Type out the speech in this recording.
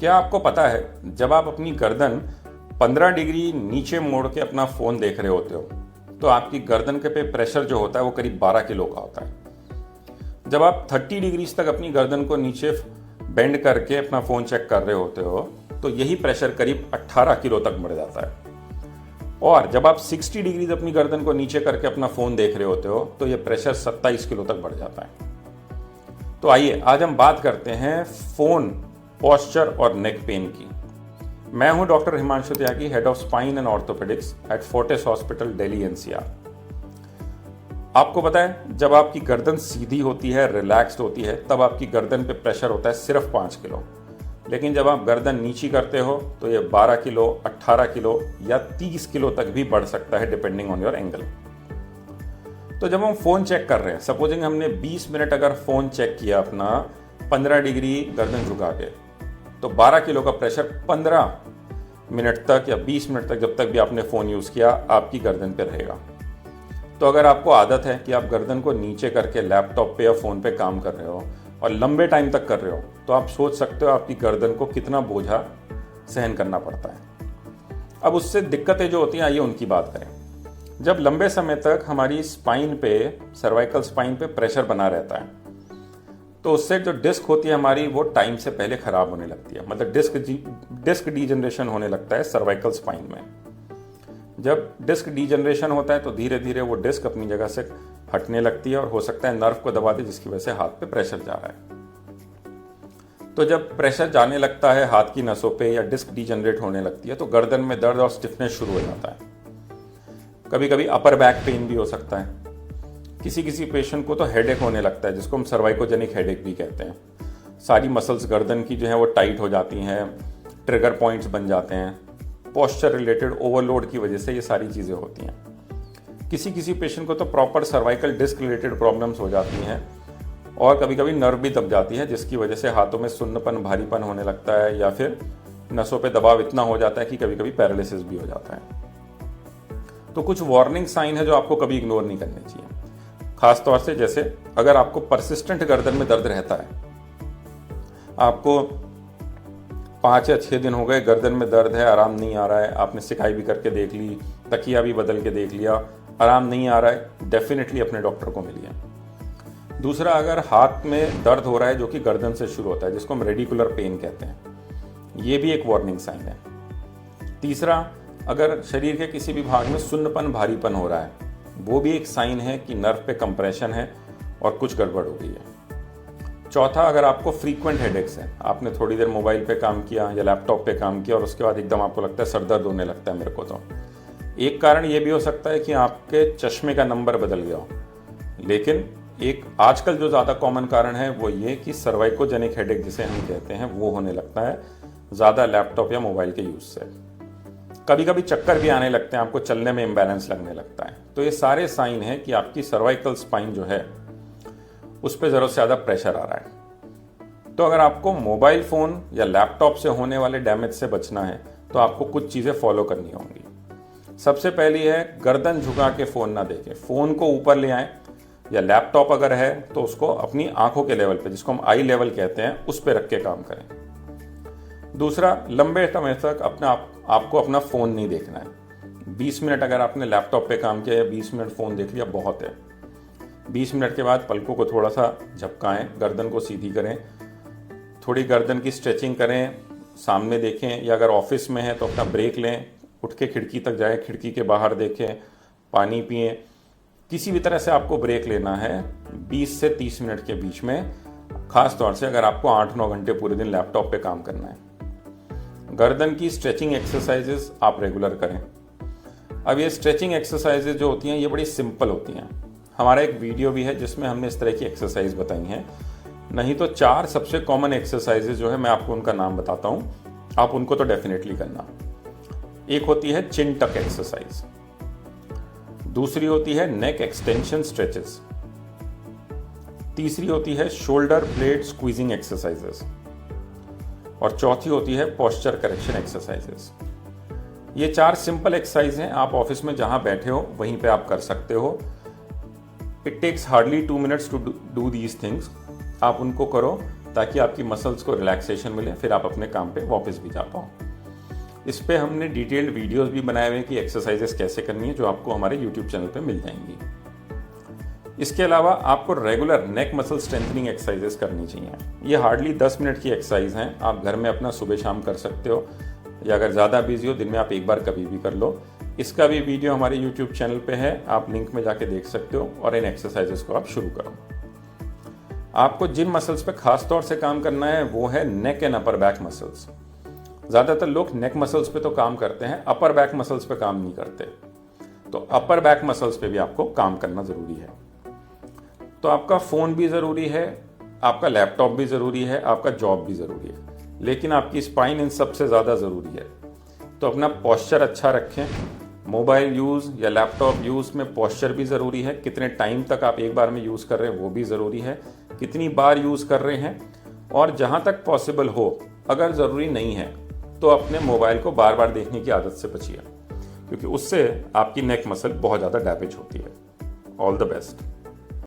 क्या आपको पता है जब आप अपनी गर्दन 15 डिग्री नीचे मोड़ के अपना फ़ोन देख रहे होते हो तो आपकी गर्दन के पे प्रेशर जो होता है वो करीब 12 किलो का होता है। जब आप 30 डिग्रीज तक अपनी गर्दन को नीचे बेंड करके अपना फ़ोन चेक कर रहे होते हो तो यही प्रेशर करीब 18 किलो तक बढ़ जाता है। और जब आप 60 डिग्रीज अपनी गर्दन को नीचे करके अपना फ़ोन देख रहे होते हो तो ये प्रेशर 27 किलो तक बढ़ जाता है। तो आइए आज हम बात करते हैं फ़ोन, पोस्चर और नेक पेन की। मैं हूं doctor Himanshu Tyagi, head of spine and orthopaedics at Fortis hospital, Delhi NCR. आपको पता है जब आपकी गर्दन सीधी होती है, रिलैक्स्ड होती है, तब आपकी गर्दन पे प्रेशर होता है सिर्फ 5 किलो। लेकिन जब आप गर्दन नीची करते हो तो ये 12 किलो, 18 किलो या 30 किलो तक भी बढ़ सकता है डिपेंडिंग ऑन योर एंगल। तो जब हम फ़ोन चेक कर रहे हैं, सपोजिंग हमने 20 मिनट अगर फ़ोन चेक किया अपना 15 डिग्री गर्दन झुका के, तो 12 किलो का प्रेशर 15 मिनट तक या 20 मिनट तक, जब तक भी आपने फ़ोन यूज़ किया, आपकी गर्दन पे रहेगा। तो अगर आपको आदत है कि आप गर्दन को नीचे करके लैपटॉप पे या फ़ोन पे काम कर रहे हो और लंबे टाइम तक कर रहे हो, तो आप सोच सकते हो आपकी गर्दन को कितना बोझा सहन करना पड़ता है। अब उससे दिक्कतें जो होती हैं, आइए उनकी बात करें। जब लंबे समय तक हमारी स्पाइन पे, सर्वाइकल स्पाइन पे प्रेशर बना रहता है तो उससे जो डिस्क होती है हमारी, वो टाइम से पहले ख़राब होने लगती है। मतलब डिस्क डीजनरेशन होने लगता है सर्वाइकल स्पाइन में। जब डिस्क डीजनरेशन होता है तो धीरे धीरे वो डिस्क अपनी जगह से हटने लगती है और हो सकता है नर्व को दबा दे, जिसकी वजह से हाथ पे प्रेशर जा रहा है। तो जब प्रेशर जाने लगता है हाथ की नसों पे या डिस्क डीजनरेट होने लगती है तो गर्दन में दर्द और स्टिफनेस शुरू हो जाता है। कभी कभी अपर बैक पेन भी हो सकता है। किसी किसी पेशेंट को तो हेडेक होने लगता है, जिसको हम सर्वाइकोजेनिक हेडेक भी कहते हैं। सारी मसल्स गर्दन की जो है वो टाइट हो जाती हैं, ट्रिगर पॉइंट्स बन जाते हैं। पोस्चर रिलेटेड ओवरलोड की वजह से ये सारी चीज़ें होती हैं। किसी किसी पेशेंट को तो proper cervical disc related problems हो जाती हैं और कभी कभी नर्व भी दब जाती है, जिसकी वजह से हाथों में सुन्नपन, भारीपन होने लगता है या फिर नसों पे दबाव इतना हो जाता है कि कभी कभी पैरालिसिस भी हो जाता है। तो कुछ वार्निंग साइन है जो आपको कभी इग्नोर नहीं करने चाहिए। खास तौर से जैसे अगर आपको परसिस्टेंट गर्दन में दर्द रहता है, आपको 5 या 6 दिन हो गए गर्दन में दर्द है, आराम नहीं आ रहा है, आपने सिकाई भी करके देख ली, तकिया भी बदल के देख लिया, आराम नहीं आ रहा है, डेफिनेटली अपने डॉक्टर को मिलिए। दूसरा, अगर हाथ में दर्द हो रहा है जो कि गर्दन से शुरू होता है, जिसको हम रेडिकुलर पेन कहते हैं, ये भी एक वार्निंग साइन है। तीसरा, अगर शरीर के किसी भी भाग में सुन्नपन, भारीपन हो रहा है, वो भी एक साइन है कि नर्व पे कंप्रेशन है और कुछ गड़बड़ हो गई है। चौथा, अगर आपको फ्रीक्वेंट हेडेक्स है, आपने थोड़ी देर मोबाइल पे काम किया या लैपटॉप पे काम किया और उसके बाद एकदम आपको लगता है सर दर्द होने लगता है मेरे को, तो एक कारण ये भी हो सकता है कि आपके चश्मे का नंबर बदल गया हो। लेकिन एक आजकल जो ज़्यादा कॉमन कारण है वो ये कि सर्वाइकोजेनिक हेडेक जिसे हम कहते हैं, वो होने लगता है ज़्यादा लैपटॉप या मोबाइल के यूज़ से। कभी कभी चक्कर भी आने लगते हैं, आपको चलने में इम्बैलेंस लगने लगता है। तो ये सारे साइन हैं कि आपकी सर्वाइकल स्पाइन जो है उस पर ज़रूरत से ज़्यादा प्रेशर आ रहा है। तो अगर आपको मोबाइल फ़ोन या लैपटॉप से होने वाले डैमेज से बचना है तो आपको कुछ चीज़ें फॉलो करनी होंगी। सबसे पहली है, गर्दन झुका के फ़ोन ना देखें। फ़ोन को ऊपर ले आएँ या लैपटॉप अगर है तो उसको अपनी आंखों के लेवल पे, जिसको हम आई लेवल कहते हैं, उस पर रख के काम करें। दूसरा, लंबे समय तक आपको अपना फ़ोन नहीं देखना है। 20 मिनट अगर आपने लैपटॉप पे काम किया या 20 मिनट फ़ोन देख लिया, बहुत है। 20 मिनट के बाद पलकों को थोड़ा सा झपकाएं, गर्दन को सीधी करें, थोड़ी गर्दन की स्ट्रेचिंग करें, सामने देखें, या अगर ऑफिस में है तो अपना ब्रेक लें, उठ के खिड़की तक जाएं, खिड़की के बाहर देखें, पानी पिएं। किसी भी तरह से आपको ब्रेक लेना है 20 से 30 मिनट के बीच में, खास तौर से अगर आपको 8-9 घंटे पूरे दिन लैपटॉप पे काम करना है। गर्दन की स्ट्रेचिंग एक्सरसाइजेस आप रेगुलर करें। अब ये स्ट्रेचिंग एक्सरसाइजेज जो होती हैं ये बड़ी सिंपल होती हैं। हमारा एक वीडियो भी है जिसमें हमने इस तरह की एक्सरसाइज बताई हैं। नहीं तो 4 सबसे कॉमन एक्सरसाइजेज जो है, मैं आपको उनका नाम बताता हूँ, आप उनको तो डेफिनेटली करना। एक होती है चिन टक एक्सरसाइज, दूसरी होती है नेक एक्सटेंशन स्ट्रेचेस, तीसरी होती है शोल्डर ब्लेड स्क्वीजिंग एक्सरसाइजेस और चौथी होती है पोस्चर करेक्शन एक्सरसाइजेस। ये 4 सिंपल एक्सरसाइज हैं, आप ऑफिस में जहां बैठे हो वहीं पे आप कर सकते हो। It takes hardly 2 minutes to do these things. आप उनको करो ताकि आपकी मसल्स को रिलैक्सेशन मिले, फिर आप अपने काम पे वापस भी जा पाओ। इस पे हमने डिटेल्ड वीडियोस भी बनाए हुए हैं कि एक्सरसाइजेस कैसे करनी है, जो आपको हमारे यूट्यूब चैनल पे मिल जाएंगी। इसके अलावा आपको रेगुलर नेक मसल स्ट्रेंथनिंग एक्सरसाइजेस करनी चाहिए। ये हार्डली 10 मिनट की एक्सरसाइज हैं, आप घर में अपना सुबह शाम कर सकते हो, या अगर ज़्यादा बिजी हो दिन में आप एक बार कभी भी कर लो। इसका भी वीडियो हमारे यूट्यूब चैनल पे है, आप लिंक में जाके देख सकते हो और इन एक्सरसाइजेस को आप शुरू करो। आपको जिन मसल्स पे खास तौर से काम करना है वो है neck and upper back muscles. ज़्यादातर लोग नेक मसल्स पे तो काम करते हैं, अपर बैक मसल्स पे काम नहीं करते। तो अपर बैक मसल्स पे भी आपको काम करना ज़रूरी है। तो आपका फ़ोन भी ज़रूरी है, आपका लैपटॉप भी ज़रूरी है, आपका जॉब भी ज़रूरी है, लेकिन आपकी स्पाइन इन सबसे ज़्यादा ज़रूरी है। तो अपना पोस्चर अच्छा रखें। मोबाइल यूज़ या लैपटॉप यूज़ में पोस्चर भी ज़रूरी है, कितने टाइम तक आप एक बार में यूज़ कर रहे हैं वो भी ज़रूरी है, कितनी बार यूज़ कर रहे हैं, और जहाँ तक पॉसिबल हो, अगर ज़रूरी नहीं है तो अपने मोबाइल को बार बार देखने की आदत से बचिए, क्योंकि उससे आपकी नेक मसल बहुत ज़्यादा डैमेज होती है। All the best.